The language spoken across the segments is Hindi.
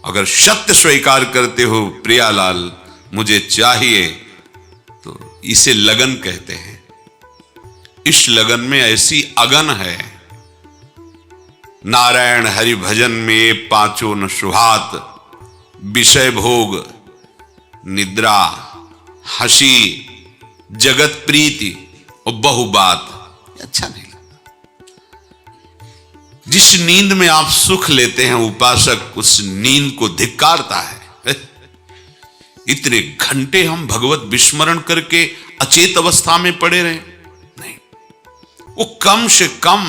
अगर सत्य स्वीकार करते हो प्रियालाल, मुझे चाहिए, तो इसे लगन कहते हैं। इस लगन में ऐसी अगन है, नारायण हरि भजन में पांचों न सुहात, विषय भोग, निद्रा, हंसी, जगत प्रीति और बहुबात। अच्छा नहीं लगता। जिस नींद में आप सुख लेते हैं, उपासक उस नींद को धिक्कारता है। इतने घंटे हम भगवत विस्मरण करके अचेत अवस्था में पड़े रहे, नहीं, वो कम से कम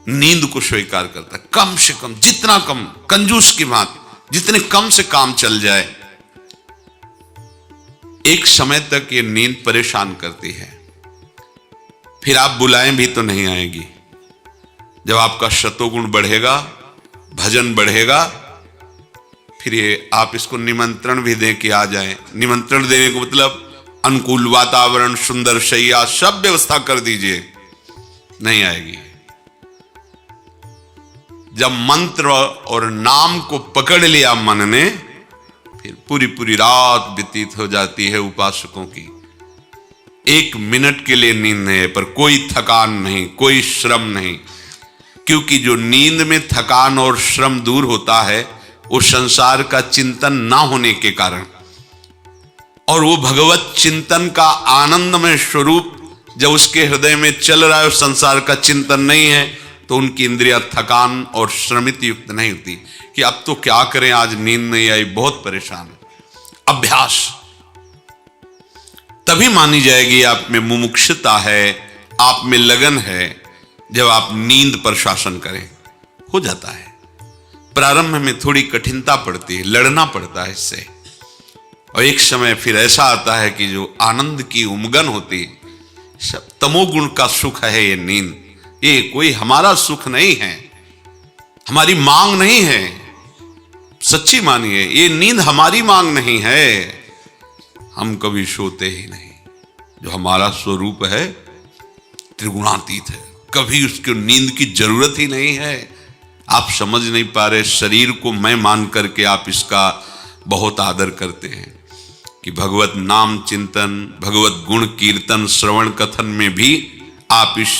नींद को स्वीकार करता है। कम से कम, जितना कम, कंजूस की बात, जितने कम से काम चल जाए। एक समय तक ये नींद परेशान करती है, फिर आप बुलाएं भी तो नहीं आएगी। जब आपका शतोगुण बढ़ेगा, भजन बढ़ेगा, फिर ये आप इसको निमंत्रण भी दें कि आ जाएं। निमंत्रण देने को मतलब अनुकूल वातावरण, सुंदर शैया, सब व्यवस्था कर दीजिए, नहीं आएगी। जब मंत्र और नाम को पकड़ लिया मन ने, फिर पूरी पूरी रात व्यतीत हो जाती है उपासकों की। एक मिनट के लिए नींद नहीं है, पर कोई थकान नहीं, कोई श्रम नहीं। क्योंकि जो नींद में थकान और श्रम दूर होता है, वो संसार का चिंतन ना होने के कारण, और वो भगवत चिंतन का आनंदमय स्वरूप जब उसके हृदय में चल रहा है और संसार का चिंतन नहीं है, तो उनकी इंद्रियां थकान और श्रमित युक्त नहीं होती कि अब तो क्या करें, आज नींद नहीं आई, बहुत परेशान है। अभ्यास तभी मानी जाएगी आप में मुमुक्षुता है, आप में लगन है, जब आप नींद पर शासन करें। हो जाता है, प्रारंभ में थोड़ी कठिनता पड़ती है, लड़ना पड़ता है इससे, और एक समय फिर ऐसा आता है कि जो आनंद की उमगन होती है, सब तमोगुण का सुख है ये नींद। ये कोई हमारा सुख नहीं है, हमारी मांग नहीं है। सच्ची मानिए, ये नींद हमारी मांग नहीं है। हम कभी सोते ही नहीं। जो हमारा स्वरूप है त्रिगुणातीत है, कभी उसको नींद की जरूरत ही नहीं है। आप समझ नहीं पा रहे, शरीर को मैं मान करके आप इसका बहुत आदर करते हैं कि भगवत नाम चिंतन, भगवत गुण कीर्तन, श्रवण कथन में भी आप इस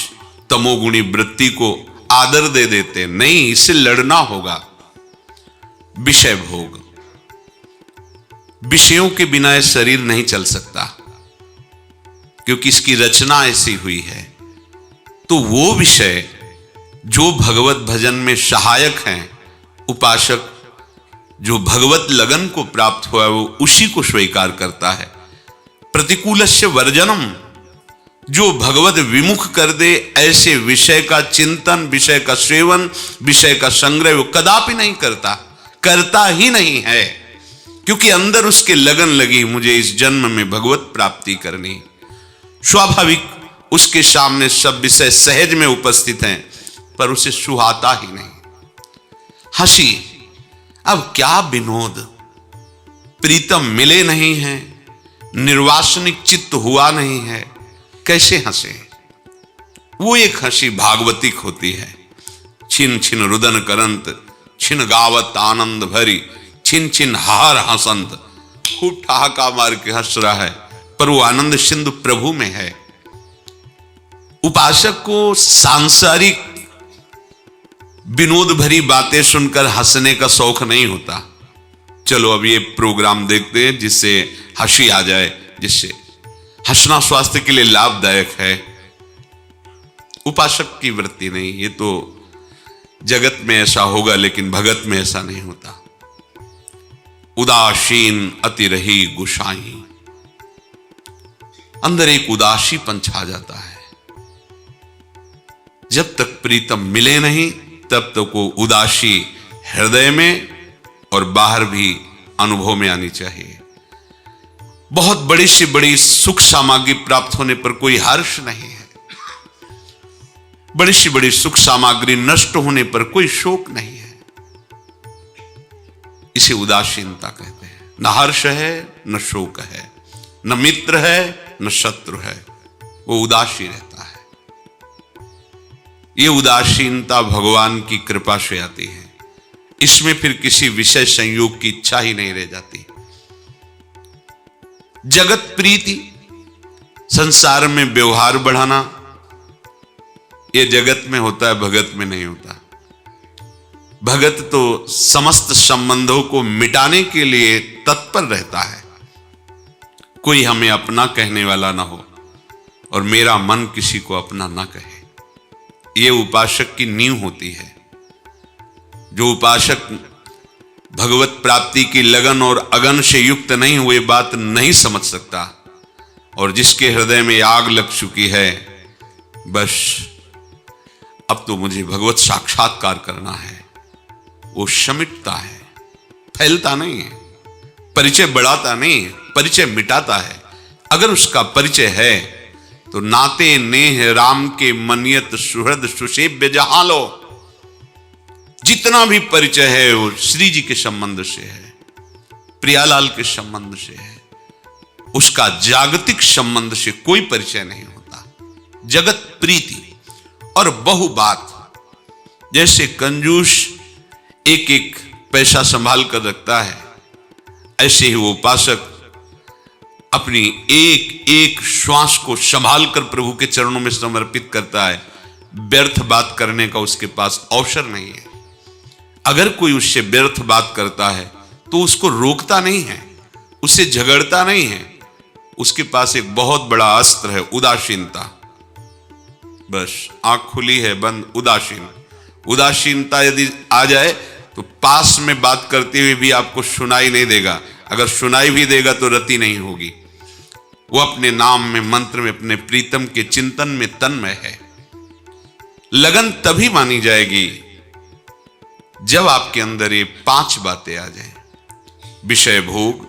तमोगुणी वृत्ति को आदर दे देते। नहीं, इससे लड़ना होगा। विषय भोग, विषयों के बिना यह शरीर नहीं चल सकता, क्योंकि इसकी रचना ऐसी हुई है। तो वो विषय जो भगवत भजन में सहायक हैं, उपासक जो भगवत लगन को प्राप्त हुआ है, वो उसी को स्वीकार करता है। प्रतिकूलस्य वर्जनम, जो भगवत विमुख कर दे, ऐसे विषय का चिंतन, विषय का सेवन, विषय का संग्रह वो कदापि नहीं करता, करता ही नहीं है। क्योंकि अंदर उसके लगन लगी, मुझे इस जन्म में भगवत प्राप्ति करनी। स्वाभाविक उसके सामने सब विषय सहज में उपस्थित हैं, पर उसे सुहाता ही नहीं। हंसी, अब क्या विनोद, प्रीतम मिले नहीं हैं, निर्वासनिक चित्त हुआ नहीं है, कैसे हंसे? वो एक हंसी भागवतिक होती है। छिन छिन रुदन करंत, छिन गावत आनंद भरी, छिन छिन हार हसंत। खूब ठहाका मार के हंस रहा है, पर वो आनंद सिंधु प्रभु में है। उपासक को सांसारिक विनोद भरी बातें सुनकर हंसने का शौक नहीं होता। चलो अब ये प्रोग्राम देखते हैं जिससे हंसी आ जाए, जिससे हंसना स्वास्थ्य के लिए लाभदायक है। उपासक की वृत्ति नहीं, ये तो जगत में ऐसा होगा, लेकिन भगत में ऐसा नहीं होता। उदासीन अति रही गुसाई, अंदर एक उदासीपन छा जाता है। जब तक प्रीतम मिले नहीं, तब तक वो उदासी हृदय में और बाहर भी अनुभव में आनी चाहिए। बहुत बड़ी से बड़ी सुख सामग्री प्राप्त होने पर कोई हर्ष नहीं है, बड़ी से बड़ी सुख सामग्री नष्ट होने पर कोई शोक नहीं है। इसे उदासीनता कहते हैं। न हर्ष है, न शोक है, न मित्र है, न शत्रु है, वो उदासी रहता है। ये उदासीनता भगवान की कृपा से आती है। इसमें फिर किसी विषय संयोग की इच्छा ही नहीं रह जाती। जगत प्रीति, संसार में व्यवहार बढ़ाना, यह जगत में होता है, भगत में नहीं होता। भगत तो समस्त संबंधों को मिटाने के लिए तत्पर रहता है। कोई हमें अपना कहने वाला ना हो और मेरा मन किसी को अपना ना कहे। यह उपासक की नींव होती है। जो उपासक भगवत प्राप्ति की लगन और अगन से युक्त नहीं हुए बात नहीं समझ सकता, और जिसके हृदय में आग लग चुकी है, बस अब तो मुझे भगवत साक्षात्कार करना है, वो समिटता है, फैलता नहीं है, परिचय बढ़ाता नहीं है, परिचय मिटाता है। अगर उसका परिचय है तो नाते नेह राम के मनियत सुहृद सुसेव्य जहां लो। जितना भी परिचय है वो श्री जी के संबंध से है, प्रियालाल के संबंध से है, उसका जागतिक संबंध से कोई परिचय नहीं होता। जगत प्रीति और बहु बात, जैसे कंजूस एक एक पैसा संभाल कर रखता है, ऐसे ही वो उपासक अपनी एक एक श्वास को संभाल कर प्रभु के चरणों में समर्पित करता है। व्यर्थ बात करने का उसके पास अवसर नहीं है। अगर कोई उससे व्यर्थ बात करता है तो उसको रोकता नहीं है, उससे झगड़ता नहीं है। उसके पास एक बहुत बड़ा अस्त्र है, उदासीनता। बस आंख खुली है बंद, उदासीन। उदासीनता यदि आ जाए तो पास में बात करते हुए भी आपको सुनाई नहीं देगा। अगर सुनाई भी देगा तो रति नहीं होगी। वो अपने नाम में, मंत्र में, अपने प्रीतम के चिंतन में तन्मय है। लगन तभी मानी जाएगी जब आपके अंदर ये 5 बातें आ जाएं: विषय भोग,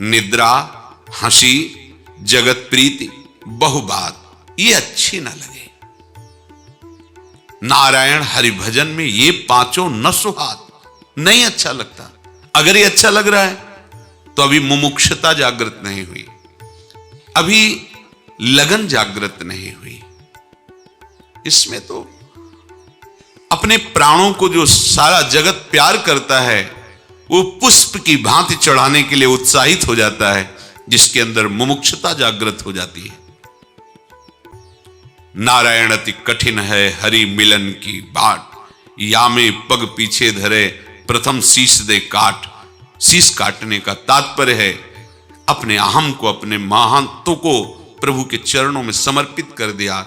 निद्रा, हंसी, जगत प्रीति, बहुबात। ये अच्छी ना लगे। नारायण हरि भजन में ये 5 न सुहात, नहीं अच्छा लगता। अगर ये अच्छा लग रहा है तो अभी मुमुक्षुता जागृत नहीं हुई, अभी लगन जागृत नहीं हुई। इसमें तो अपने प्राणों को जो सारा जगत प्यार करता है, वो पुष्प की भांति चढ़ाने के लिए उत्साहित हो जाता है, जिसके अंदर मुमुक्षुता जागृत हो जाती है। नारायण अति कठिन है हरि मिलन की बाट, या में पग पीछे धरे प्रथम शीश दे काट। शीश काटने का तात्पर्य है अपने अहम को, अपने महांतों को प्रभु के चरणों में समर्पित कर दिया।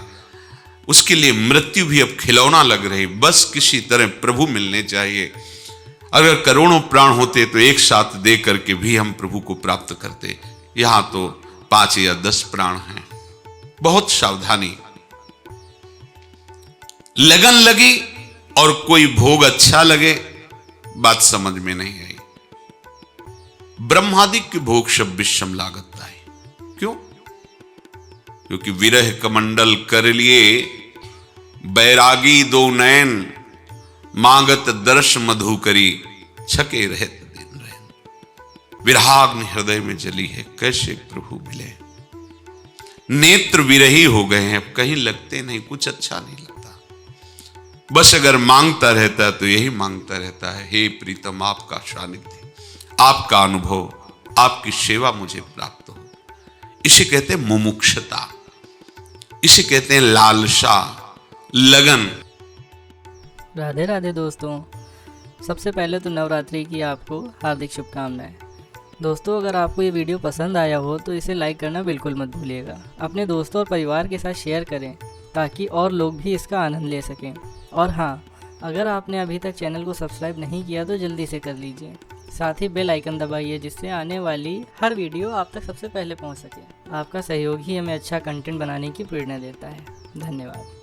उसके लिए मृत्यु भी अब खिलौना लग रही, बस किसी तरह प्रभु मिलने चाहिए। अगर करोड़ों प्राण होते तो एक साथ दे करके भी हम प्रभु को प्राप्त करते। यहां तो 5 या 10 प्राण हैं। बहुत सावधानी। लगन लगी और कोई भोग अच्छा लगे, बात समझ में नहीं आई। ब्रह्मादिक के भोग सब विषम लागत है। क्यों? क्योंकि विरह कमंडल कर लिए बैरागी 2 नयन, मांगत दर्श मधु करी, छके रहत दिन रहन। विराग्नि हृदय में जली है, कैसे प्रभु मिले। नेत्र विरही हो गए हैं, अब कहीं लगते नहीं, कुछ अच्छा नहीं लगता। बस अगर मांगता रहता है तो यही मांगता रहता है, हे प्रीतम आपका सानिध्य, आपका अनुभव, आपकी सेवा मुझे प्राप्त हो। इसे कहते हैं मुमुक्षुता, इसे कहते हैं लालसा, लगन। राधे राधे दोस्तों, सबसे पहले तो नवरात्रि की आपको हार्दिक शुभकामनाएं। दोस्तों, अगर आपको ये वीडियो पसंद आया हो तो इसे लाइक करना बिल्कुल मत भूलिएगा। अपने दोस्तों और परिवार के साथ शेयर करें ताकि और लोग भी इसका आनंद ले सकें। और हाँ, अगर आपने अभी तक चैनल को सब्सक्राइब नहीं किया तो जल्दी से कर लीजिए। साथ ही बेल आइकन दबाइए, जिससे आने वाली हर वीडियो आप तक सबसे पहले पहुंच सके। आपका सहयोग ही हमें अच्छा कंटेंट बनाने की प्रेरणा देता है। धन्यवाद।